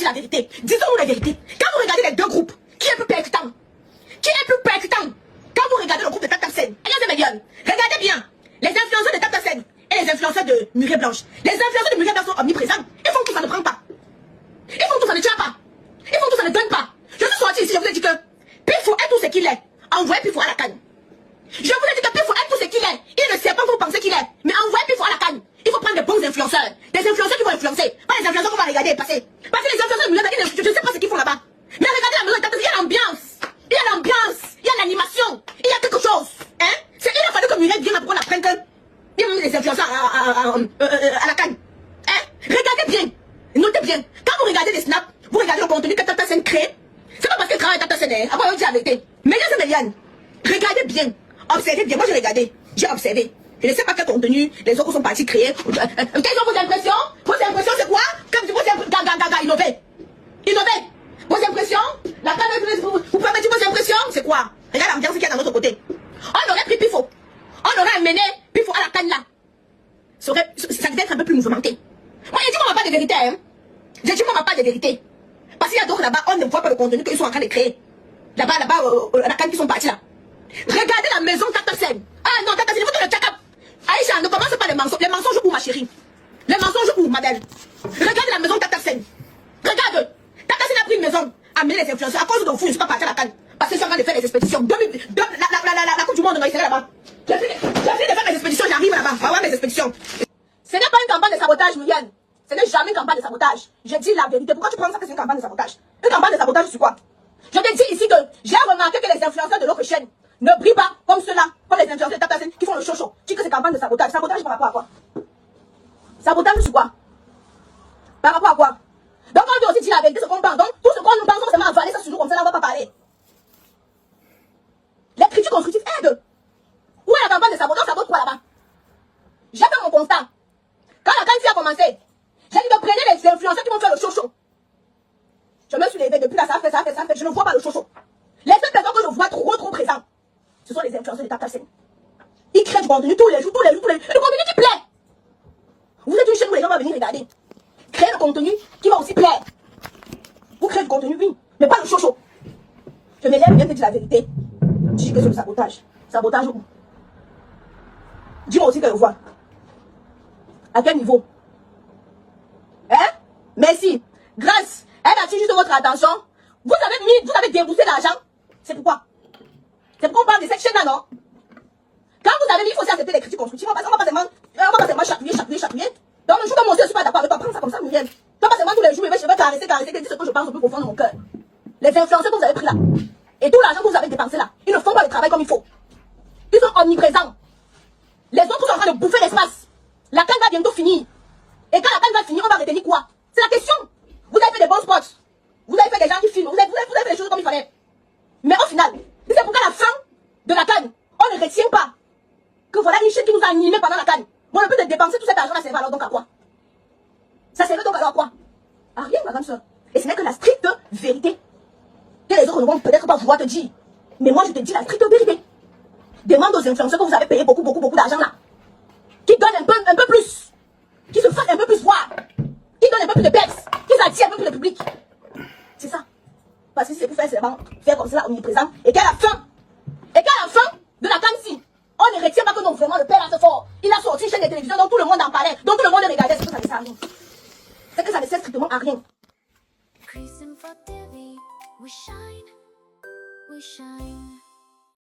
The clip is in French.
la vérité. Disons-nous la vérité. Quand vous regardez les deux groupes, qui est plus percutant? Qui est plus percutant? Quand vous regardez le groupe de Tap Tap Sen, regardez bien. Les influenceurs de Tap Tap Sen et les influenceurs de Murée Blanche. Les influenceurs de Murée Blanche sont omniprésents. Ils font tout, ça ne prend pas. Ils font tout, ça ne tient pas. Ils font tout, ça ne donne pas. Je suis sorti ici, je vous ai dit que Pifou est tout ce qu'il est. Envoyez Pifou à la canne. Je vous ai dit que Pifou est tout ce qu'il est. Il ne sait pas que vous pensez qu'il est. Mais envoyez Pifou à la canne. Il faut prendre des bons influenceurs. Des influenceurs qui vont influencer. Pas les influenceurs qu'on va regarder et passer. Parce que les influenceurs de Murée Blanche, je ne sais pas ce qu'ils font là-bas. Mais regardez la maison, il y a l'ambiance. Il y a l'ambiance. Il y a l'animation. Il y a quelque chose. Hein? Il a fallu que Murée vienne pour qu'on apprenne que il y a même des influenceurs à la canne. Hein? Regardez bien. Notez bien. Quand vous regardez les snaps, vous regardez le contenu que Tap Tap Sen crée. C'est pas parce qu'il travaille Tap Tap Sen. Après, on dit la vérité. Mais là, c'est Meliane. Regardez bien. Observez bien. Moi, j'ai regardé. J'ai observé. Je ne sais pas quel contenu les autres sont partis créer. Quelles sont vos impressions? Vos impressions, c'est quoi? Comme vos impressions. Innover. Innover. Vos impressions? La canne, vous permettez vos impressions? C'est quoi? Regarde l'ambiance qu'il y a dans l'autre côté. On aurait pris Pifou. On aurait amené Pifou à la canne là. Ça devait être un peu plus mouvementé. Moi, j'ai dit qu'on n'a pas de vérité. Hein. J'ai dit qu'on n'a pas de vérité. Parce qu'il y a d'autres là-bas, on ne voit pas le contenu qu'ils sont en train de créer. Là-bas, la canne qui sont partis là. Regardez la maison Tap Tap Sen. Ah non, Tap Tap Sen, il faut que le check-up. Aïcha, ne commence pas les mensonges. Les mensonges où, ma chérie? Les mensonges où, ma belle? Regardez la maison Tap Tap Sen. Regarde. Tap Tap Sen a pris une maison, amené les influenceurs. À cause de vous, je ne suis pas parti à la canne. Parce que je suis en train de faire les expéditions. La Coupe du Monde, on va essayer là-bas. J'ai fini de faire mes expéditions, j'arrive là-bas. On va voir mes expéditions. Ce n'est pas une campagne de sabotage, Muriel. Ce n'est jamais une campagne de sabotage. Je dis la vérité. Pourquoi tu penses ça que c'est une campagne de sabotage? Une campagne de sabotage, c'est quoi? Je te dis ici que j'ai remarqué que les influenceurs de l'autre chaîne ne brillent pas comme ceux-là, comme les influenceurs de Tap Tap Sen qui font le show. Tu dis que c'est campagne de sabotage. Sabotage par rapport à quoi? Sabotage sur quoi? Par rapport à quoi? Donc on doit aussi dire la vérité, ce qu'on parle. Donc tout ce qu'on nous pense, c'est avaler ça sur nous comme ça, là on va pas parler. Les critiques constructives aident. Où est la campagne de sabotage? On sabote quoi là-bas? J'ai fait mon constat. Quand la canne a commencé, j'ai dit de prendre les influenceurs qui vont faire le show. Je me suis levée depuis là, ça fait. Je ne vois pas le show. Les seules personnes que je vois trop présents, ce sont les influenceurs de Tap Tap Sen. Ils créent du contenu tous les jours. Le contenu qui plaît. Vous êtes une chaîne où les gens vont venir regarder. Créez le contenu qui va aussi plaire. Vous créez du contenu, oui, mais pas le show. Je me lève, viens te dire la vérité. Dis que c'est le sabotage. Sabotage où? Dis-moi aussi que je vois. À quel niveau? Hein? Merci. Grâce. Elle attire juste votre attention. Vous avez déboursé l'argent. C'est pourquoi? C'est pourquoi on parle de cette chaîne-là, non? Quand vous avez mis, il faut aussi accepter les critiques constructives. On va pas seulement chatouiller. Donc le jour où moi aussi je suis pas d'accord avec toi, prends ça comme ça, Muriel. Toi, pas seulement tous les jours, je vais caresser, dire ce que je pense au plus profond de mon cœur. Les influenceurs que vous avez pris là, et tout l'argent que vous avez dépensé là, ils ne font pas le travail comme il faut. Ils sont omniprésents. Les autres sont en train de bouffer l'espace. La canne va bientôt finir. Et quand la canne va finir, on va retenir quoi? C'est la question. Vous avez fait des bons spots. Vous avez fait des gens qui filment. Vous avez fait les choses comme il fallait. Mais au final, c'est pour qu'à la fin de la canne, on ne retient pas que voilà une chaîne qui nous a animés pendant la canne. Bon, le but de dépenser tout cet argent-là, ça servait alors donc à quoi? Ça servait donc alors à quoi? À rien, ma grande soeur. Et ce n'est que la stricte vérité. Que les autres ne vont peut-être pas pouvoir te dire. Mais moi, je te dis la stricte vérité. Demande aux influenceurs que vous avez payé beaucoup d'argent là. Qui donnent un peu plus. Qui se fassent un peu plus voir. Qui donnent un peu plus de peps. Qui attirent un peu plus de public. C'est ça. Parce que c'est pour faire seulement faire comme ça omniprésent. Et qu'à la fin de la canne-ci, on ne retient pas que non, vraiment le père a fait fort. Il a sorti une chaîne de télévision dont tout le monde en parlait, dont tout le monde regardait. C'est que ça ne sert à rien. C'est que ça ne sert strictement à rien. We shine.